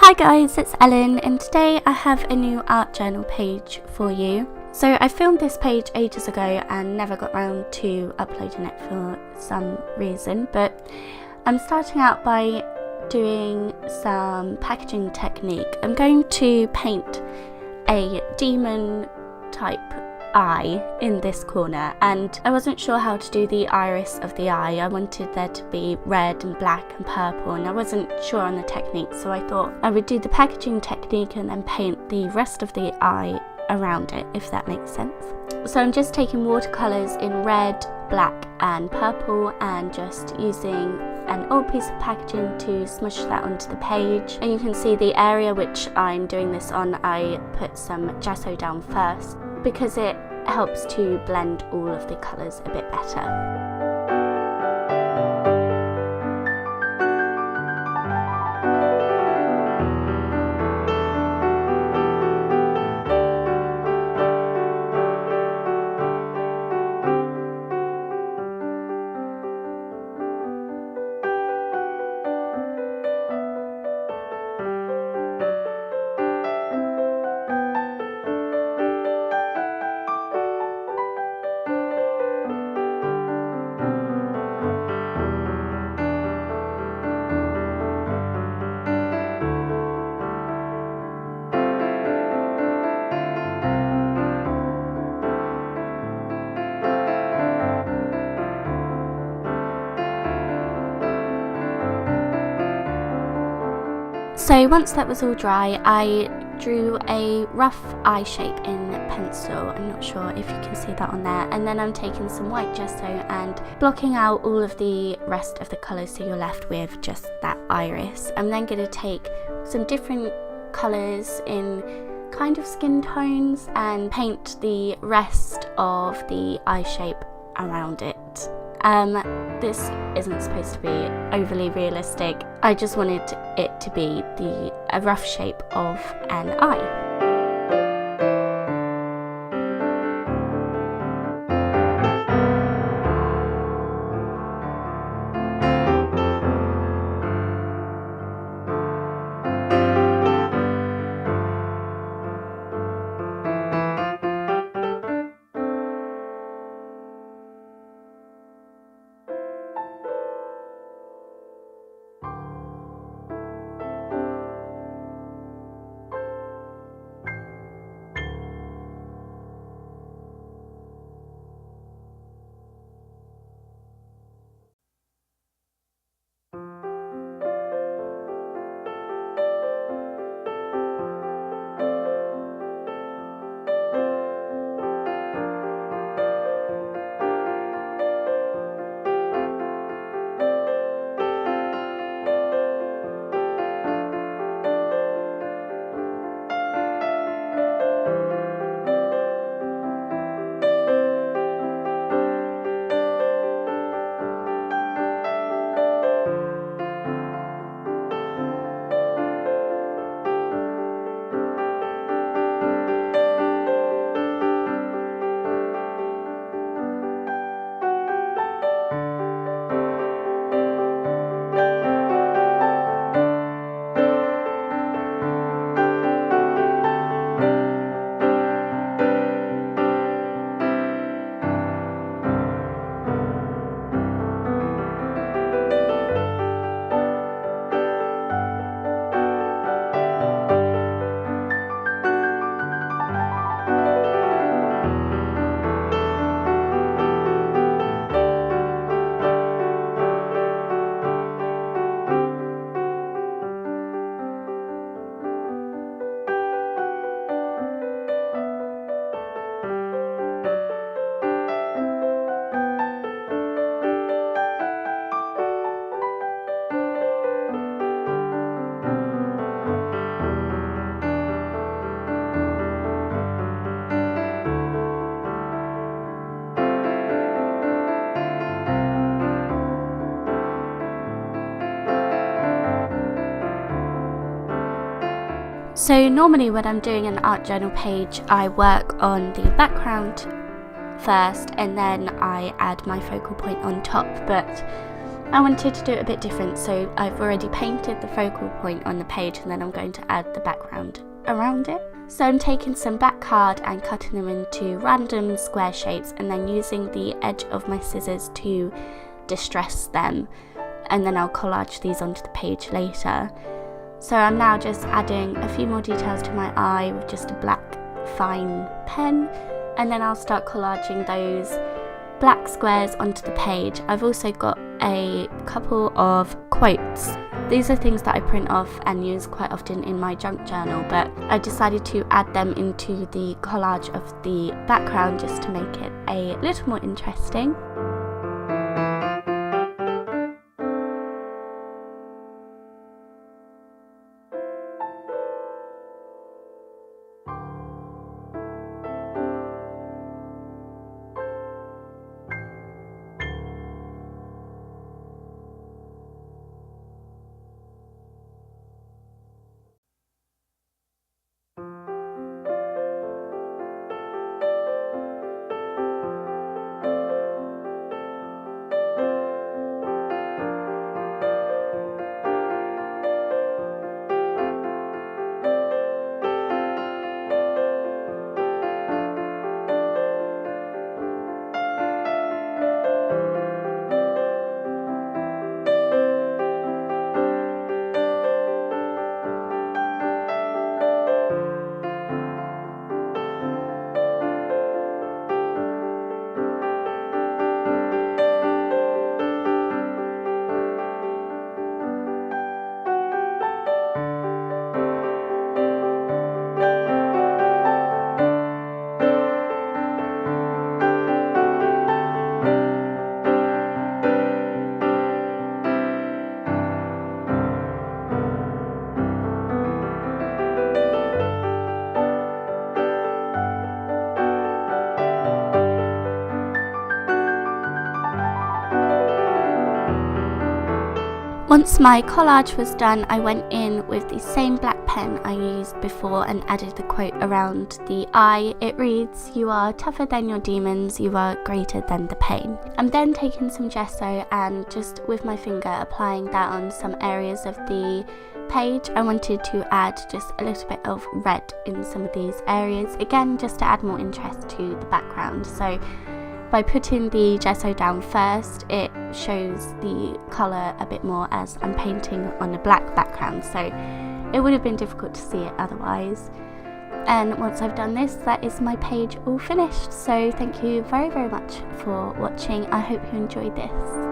Hi guys, it's Ellen, and today I have a new art journal page for you. So I filmed this page ages ago and never got around to uploading it for some reason, but I'm starting out by doing some packaging technique. I'm going to paint a demon type eye in this corner, and I wasn't sure how to do the iris of the eye. I wanted there to be red and black and purple, and I wasn't sure on the technique, so I thought I would do the packaging technique and then paint the rest of the eye around it, if that makes sense. So I'm just taking watercolours in red, black and purple and just using an old piece of packaging to smush that onto the page. And you can see the area which I'm doing this on, I put some gesso down first because it helps to blend all of the colours a bit better. So once that was all dry, I drew a rough eye shape in pencil. I'm not sure if you can see that on there. And then I'm taking some white gesso and blocking out all of the rest of the colours so you're left with just that iris. I'm then going to take some different colours in kind of skin tones and paint the rest of the eye shape around it. This isn't supposed to be overly realistic. I just wanted it to be a rough shape of an eye. So normally when I'm doing an art journal page, I work on the background first and then I add my focal point on top, but I wanted to do it a bit different, so I've already painted the focal point on the page and then I'm going to add the background around it. So I'm taking some black card and cutting them into random square shapes and then using the edge of my scissors to distress them, and then I'll collage these onto the page later. So I'm now just adding a few more details to my eye with just a black fine pen, and then I'll start collaging those black squares onto the page. I've also got a couple of quotes. These are things that I print off and use quite often in my junk journal, but I decided to add them into the collage of the background just to make it a little more interesting. Once my collage was done, I went in with the same black pen I used before and added the quote around the eye. It reads, "You are tougher than your demons, you are greater than the pain." I'm then taking some gesso and just with my finger applying that on some areas of the page. I wanted to add just a little bit of red in some of these areas, again just to add more interest to the background. So by putting the gesso down first, it shows the colour a bit more as I'm painting on a black background, so it would have been difficult to see it otherwise. And once I've done this, that is my page all finished. So thank you very, very much for watching. I hope you enjoyed this.